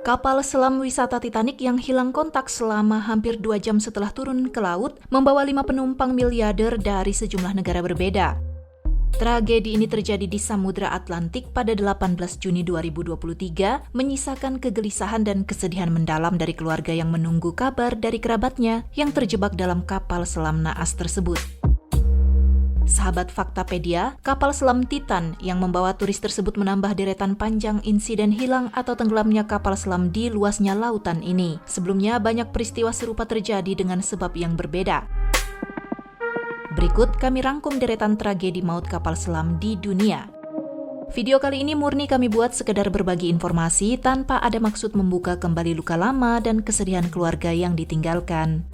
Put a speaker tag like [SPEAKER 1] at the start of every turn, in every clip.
[SPEAKER 1] Kapal selam wisata Titanic yang hilang kontak selama hampir 2 jam setelah turun ke laut membawa 5 penumpang miliarder dari sejumlah negara berbeda. Tragedi ini terjadi di Samudra Atlantik pada 18 Juni 2023, menyisakan kegelisahan dan kesedihan mendalam dari keluarga yang menunggu kabar dari kerabatnya yang terjebak dalam kapal selam naas tersebut. Sahabat Faktapedia, kapal selam Titan yang membawa turis tersebut menambah deretan panjang insiden hilang atau tenggelamnya kapal selam di luasnya lautan ini. Sebelumnya banyak peristiwa serupa terjadi dengan sebab yang berbeda. Berikut kami rangkum deretan tragedi maut kapal selam di dunia. Video kali ini murni kami buat sekedar berbagi informasi tanpa ada maksud membuka kembali luka lama dan kesedihan keluarga yang ditinggalkan.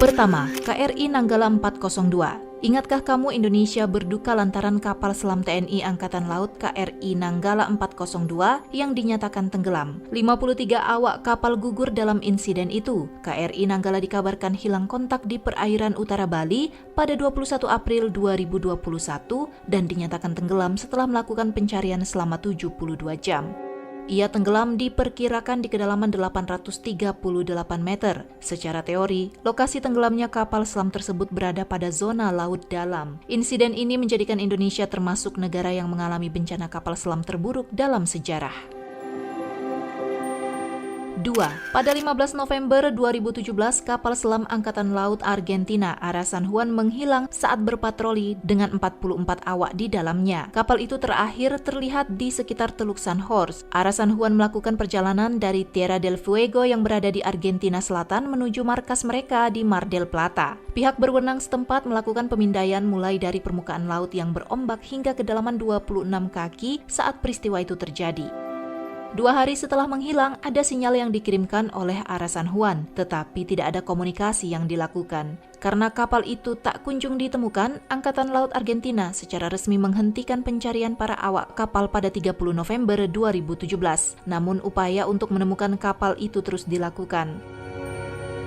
[SPEAKER 1] Pertama, KRI Nanggala 402. Ingatkah kamu Indonesia berduka lantaran kapal selam TNI Angkatan Laut KRI Nanggala 402 yang dinyatakan tenggelam? 53 awak kapal gugur dalam insiden itu. KRI Nanggala dikabarkan hilang kontak di perairan utara Bali pada 21 April 2021 dan dinyatakan tenggelam setelah melakukan pencarian selama 72 jam. Ia tenggelam diperkirakan di kedalaman 838 meter. Secara teori, lokasi tenggelamnya kapal selam tersebut berada pada zona laut dalam. Insiden ini menjadikan Indonesia termasuk negara yang mengalami bencana kapal selam terburuk dalam sejarah. 2. Pada 15 November 2017, kapal selam Angkatan Laut Argentina Ara San Juan menghilang saat berpatroli dengan 44 awak di dalamnya. Kapal itu terakhir terlihat di sekitar Teluk San Jorge. Ara San Juan melakukan perjalanan dari Tierra del Fuego yang berada di Argentina Selatan menuju markas mereka di Mar del Plata. Pihak berwenang setempat melakukan pemindaian mulai dari permukaan laut yang berombak hingga kedalaman 26 kaki saat peristiwa itu terjadi. 2 hari setelah menghilang, ada sinyal yang dikirimkan oleh Ara San Juan, tetapi tidak ada komunikasi yang dilakukan. Karena kapal itu tak kunjung ditemukan, Angkatan Laut Argentina secara resmi menghentikan pencarian para awak kapal pada 30 November 2017. Namun upaya untuk menemukan kapal itu terus dilakukan.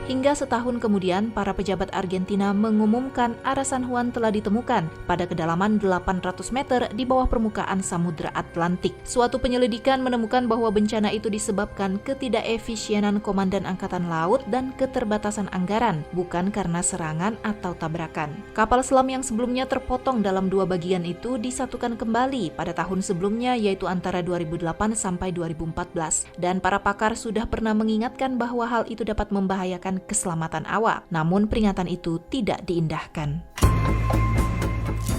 [SPEAKER 1] Hingga setahun kemudian, para pejabat Argentina mengumumkan Ara San Juan telah ditemukan pada kedalaman 800 meter di bawah permukaan Samudra Atlantik. Suatu penyelidikan menemukan bahwa bencana itu disebabkan ketidakefisienan Komandan Angkatan Laut dan keterbatasan anggaran, bukan karena serangan atau tabrakan. Kapal selam yang sebelumnya terpotong dalam 2 bagian itu disatukan kembali pada tahun sebelumnya, yaitu antara 2008 sampai 2014. Dan para pakar sudah pernah mengingatkan bahwa hal itu dapat membahayakan keselamatan awak, namun peringatan itu tidak diindahkan.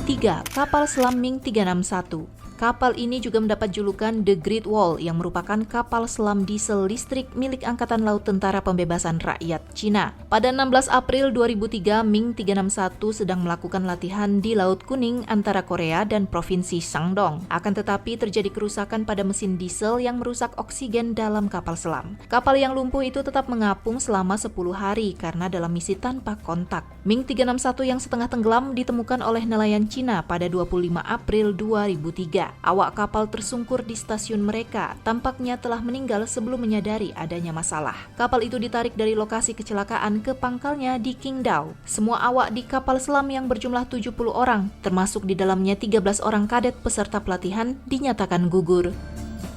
[SPEAKER 1] 3. Kapal selam Ming 361. Kapal ini juga mendapat julukan The Great Wall yang merupakan kapal selam diesel listrik milik Angkatan Laut Tentara Pembebasan Rakyat Cina. Pada 16 April 2003, Ming 361 sedang melakukan latihan di Laut Kuning antara Korea dan Provinsi Shandong. Akan tetapi terjadi kerusakan pada mesin diesel yang merusak oksigen dalam kapal selam. Kapal yang lumpuh itu tetap mengapung selama 10 hari karena dalam misi tanpa kontak. Ming 361 yang setengah tenggelam ditemukan oleh nelayan Cina pada 25 April 2003. Awak kapal tersungkur di stasiun mereka, tampaknya telah meninggal sebelum menyadari adanya masalah. Kapal itu ditarik dari lokasi kecelakaan ke pangkalnya di Qingdao. Semua awak di kapal selam yang berjumlah 70 orang, termasuk di dalamnya 13 orang kadet peserta pelatihan, dinyatakan gugur.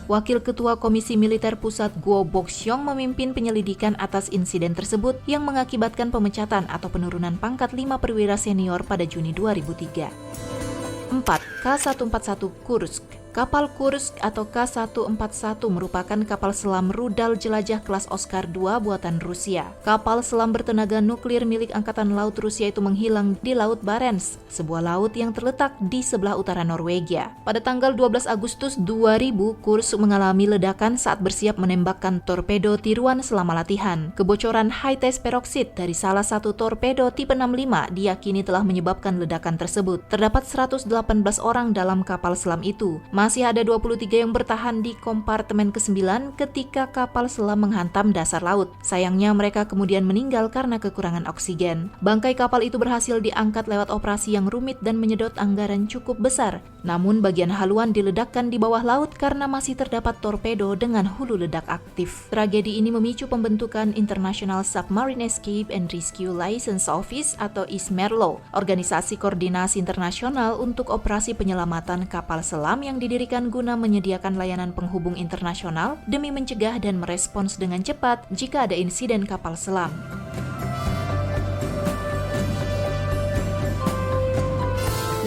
[SPEAKER 1] Wakil Ketua Komisi Militer Pusat Guo Boxiong memimpin penyelidikan atas insiden tersebut yang mengakibatkan pemecatan atau penurunan pangkat 5 perwira senior pada Juni 2003. 4. K-141 Kursk. Kapal Kursk atau K-141 merupakan kapal selam rudal jelajah kelas Oscar II buatan Rusia. Kapal selam bertenaga nuklir milik Angkatan Laut Rusia itu menghilang di Laut Barents, sebuah laut yang terletak di sebelah utara Norwegia. Pada tanggal 12 Agustus 2000, Kursk mengalami ledakan saat bersiap menembakkan torpedo tiruan selama latihan. Kebocoran high-test peroxide dari salah satu torpedo tipe 65 diyakini telah menyebabkan ledakan tersebut. Terdapat 118 orang dalam kapal selam itu. Masih ada 23 yang bertahan di kompartemen ke-9 ketika kapal selam menghantam dasar laut. Sayangnya mereka kemudian meninggal karena kekurangan oksigen. Bangkai kapal itu berhasil diangkat lewat operasi yang rumit dan menyedot anggaran cukup besar. Namun bagian haluan diledakkan di bawah laut karena masih terdapat torpedo dengan hulu ledak aktif. Tragedi ini memicu pembentukan International Submarine Escape and Rescue License Office atau ISMERLO, organisasi koordinasi internasional untuk operasi penyelamatan kapal selam yang didirikan guna menyediakan layanan penghubung internasional demi mencegah dan merespons dengan cepat jika ada insiden kapal selam.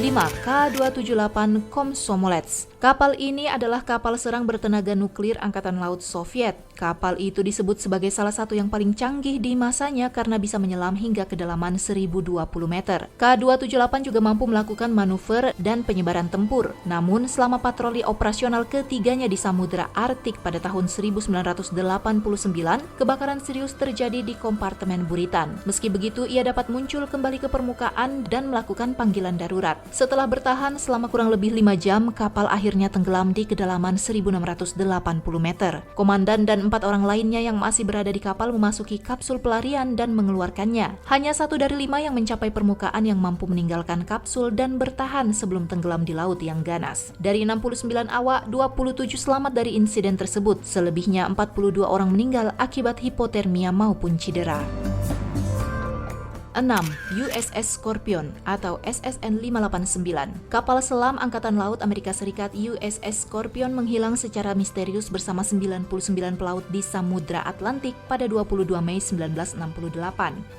[SPEAKER 1] 5. K-278 Komsomolets. Kapal ini adalah kapal serang bertenaga nuklir Angkatan Laut Soviet. Kapal itu disebut sebagai salah satu yang paling canggih di masanya karena bisa menyelam hingga kedalaman 1020 meter. K-278 juga mampu melakukan manuver dan penyebaran tempur. Namun, selama patroli operasional ketiganya di Samudra Arktik pada tahun 1989, kebakaran serius terjadi di kompartemen buritan. Meski begitu, ia dapat muncul kembali ke permukaan dan melakukan panggilan darurat. Setelah bertahan selama kurang lebih 5 jam, kapal akhirnya tenggelam di kedalaman 1680 meter. Komandan dan 4 orang lainnya yang masih berada di kapal memasuki kapsul pelarian dan mengeluarkannya. Hanya 1 dari 5 yang mencapai permukaan yang mampu meninggalkan kapsul dan bertahan sebelum tenggelam di laut yang ganas. Dari 69 awak, 27 selamat dari insiden tersebut. Selebihnya 42 orang meninggal akibat hipotermia maupun cedera. 6. USS Scorpion atau SSN-589. Kapal selam Angkatan Laut Amerika Serikat USS Scorpion menghilang secara misterius bersama 99 pelaut di Samudra Atlantik pada 22 Mei 1968.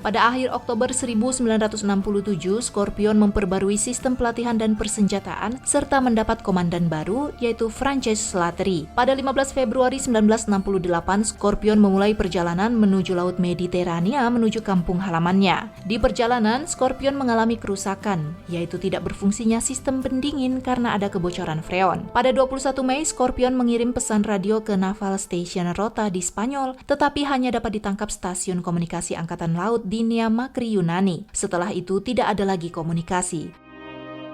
[SPEAKER 1] Pada akhir Oktober 1967, Scorpion memperbarui sistem pelatihan dan persenjataan serta mendapat komandan baru yaitu Frances Slattery. Pada 15 Februari 1968, Scorpion memulai perjalanan menuju Laut Mediterania menuju kampung halamannya. Di perjalanan, Scorpion mengalami kerusakan, yaitu tidak berfungsinya sistem pendingin karena ada kebocoran freon. Pada 21 Mei, Scorpion mengirim pesan radio ke Naval Station Rota di Spanyol, tetapi hanya dapat ditangkap stasiun komunikasi Angkatan Laut di Niamakri, Yunani. Setelah itu, tidak ada lagi komunikasi.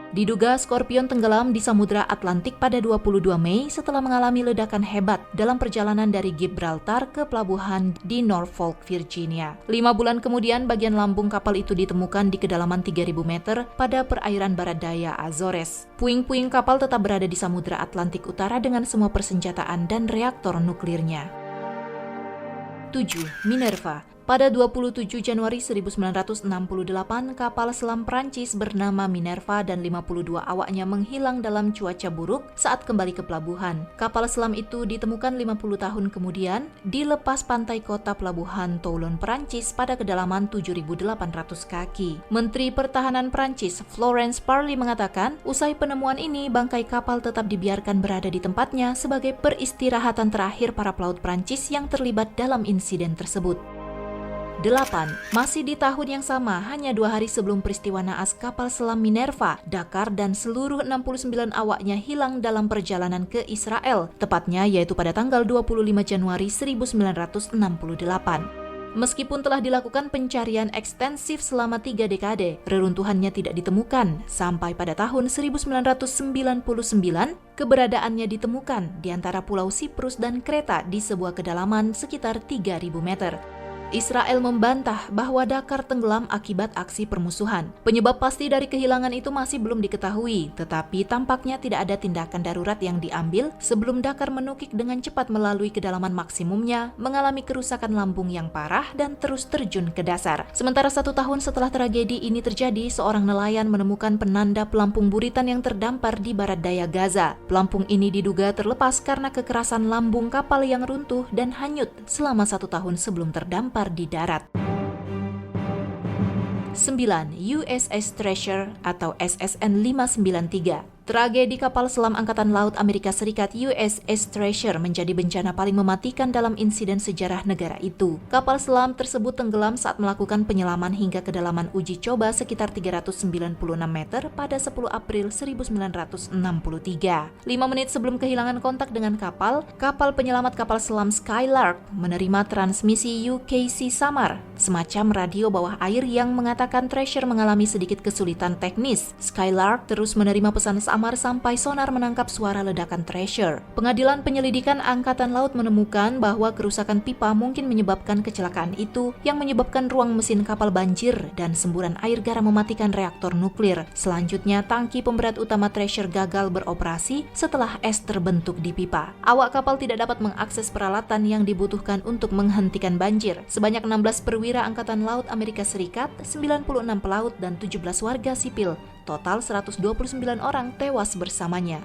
[SPEAKER 1] Diduga Scorpion tenggelam di Samudra Atlantik pada 22 Mei setelah mengalami ledakan hebat dalam perjalanan dari Gibraltar ke pelabuhan di Norfolk, Virginia. 5 bulan kemudian, bagian lambung kapal itu ditemukan di kedalaman 3.000 meter pada perairan barat daya Azores. Puing-puing kapal tetap berada di Samudra Atlantik Utara dengan semua persenjataan dan reaktor nuklirnya. 7. Minerva. Pada 27 Januari 1968, kapal selam Prancis bernama Minerva dan 52 awaknya menghilang dalam cuaca buruk saat kembali ke pelabuhan. Kapal selam itu ditemukan 50 tahun kemudian di lepas pantai kota pelabuhan Toulon, Prancis pada kedalaman 7.800 kaki. Menteri Pertahanan Prancis, Florence Parly mengatakan, usai penemuan ini, bangkai kapal tetap dibiarkan berada di tempatnya sebagai peristirahatan terakhir para pelaut Prancis yang terlibat dalam insiden tersebut. 8. Masih di tahun yang sama, hanya 2 hari sebelum peristiwa naas kapal selam Minerva, Dakar dan seluruh 69 awaknya hilang dalam perjalanan ke Israel, tepatnya yaitu pada tanggal 25 Januari 1968. Meskipun telah dilakukan pencarian ekstensif selama 3 dekade, reruntuhannya tidak ditemukan. Sampai pada tahun 1999, keberadaannya ditemukan di antara Pulau Siprus dan Kreta di sebuah kedalaman sekitar 3.000 meter. Israel membantah bahwa Dakar tenggelam akibat aksi permusuhan. Penyebab pasti dari kehilangan itu masih belum diketahui, tetapi tampaknya tidak ada tindakan darurat yang diambil sebelum Dakar menukik dengan cepat melalui kedalaman maksimumnya, mengalami kerusakan lambung yang parah dan terus terjun ke dasar. Sementara 1 tahun setelah tragedi ini terjadi, seorang nelayan menemukan penanda pelampung buritan yang terdampar di barat daya Gaza. Pelampung ini diduga terlepas karena kekerasan lambung kapal yang runtuh dan hanyut selama 1 tahun sebelum terdampar di darat. 9. USS Treasure atau SSN-593. Tragedi kapal selam Angkatan Laut Amerika Serikat USS Treasure menjadi bencana paling mematikan dalam insiden sejarah negara itu. Kapal selam tersebut tenggelam saat melakukan penyelaman hingga kedalaman uji coba sekitar 396 meter pada 10 April 1963. 5 menit sebelum kehilangan kontak dengan kapal penyelamat kapal selam Skylark menerima transmisi UKC samar, semacam radio bawah air yang mengatakan Treasure mengalami sedikit kesulitan teknis. Skylark terus menerima pesan sampai sonar menangkap suara ledakan Treasure. Pengadilan Penyelidikan Angkatan Laut menemukan bahwa kerusakan pipa mungkin menyebabkan kecelakaan itu yang menyebabkan ruang mesin kapal banjir dan semburan air garam mematikan reaktor nuklir. Selanjutnya, tangki pemberat utama Treasure gagal beroperasi setelah es terbentuk di pipa. Awak kapal tidak dapat mengakses peralatan yang dibutuhkan untuk menghentikan banjir. Sebanyak 16 perwira Angkatan Laut Amerika Serikat, 96 pelaut dan 17 warga sipil, total 129 orang tewas bersamanya.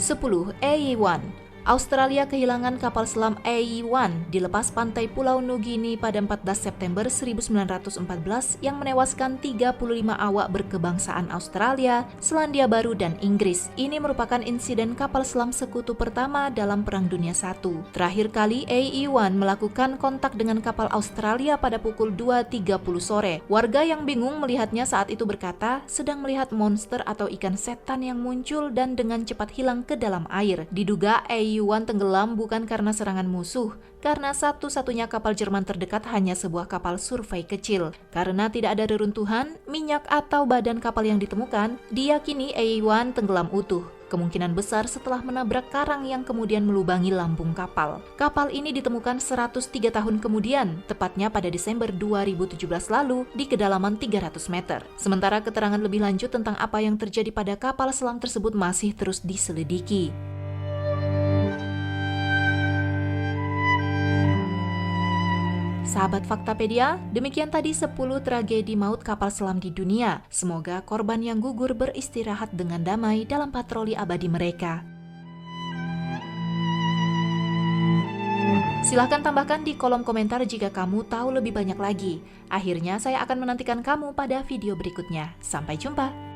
[SPEAKER 1] 10. AE1. Australia kehilangan kapal selam AE1 di lepas pantai Pulau Nugini pada 14 September 1914 yang menewaskan 35 awak berkebangsaan Australia, Selandia Baru, dan Inggris. Ini merupakan insiden kapal selam sekutu pertama dalam Perang Dunia I. Terakhir kali AE1 melakukan kontak dengan kapal Australia pada pukul 2.30 sore. Warga yang bingung melihatnya saat itu berkata, sedang melihat monster atau ikan setan yang muncul dan dengan cepat hilang ke dalam air. Diduga AE1 tenggelam bukan karena serangan musuh, karena satu-satunya kapal Jerman terdekat hanya sebuah kapal survei kecil. Karena tidak ada reruntuhan, minyak atau badan kapal yang ditemukan, diyakini AE1 tenggelam utuh. Kemungkinan besar setelah menabrak karang yang kemudian melubangi lambung kapal. Kapal ini ditemukan 103 tahun kemudian, tepatnya pada Desember 2017 lalu di kedalaman 300 meter. Sementara keterangan lebih lanjut tentang apa yang terjadi pada kapal selam tersebut masih terus diselidiki. Sahabat Faktapedia, demikian tadi 10 tragedi maut kapal selam di dunia. Semoga korban yang gugur beristirahat dengan damai dalam patroli abadi mereka. Silahkan tambahkan di kolom komentar jika kamu tahu lebih banyak lagi. Akhirnya saya akan menantikan kamu pada video berikutnya. Sampai jumpa!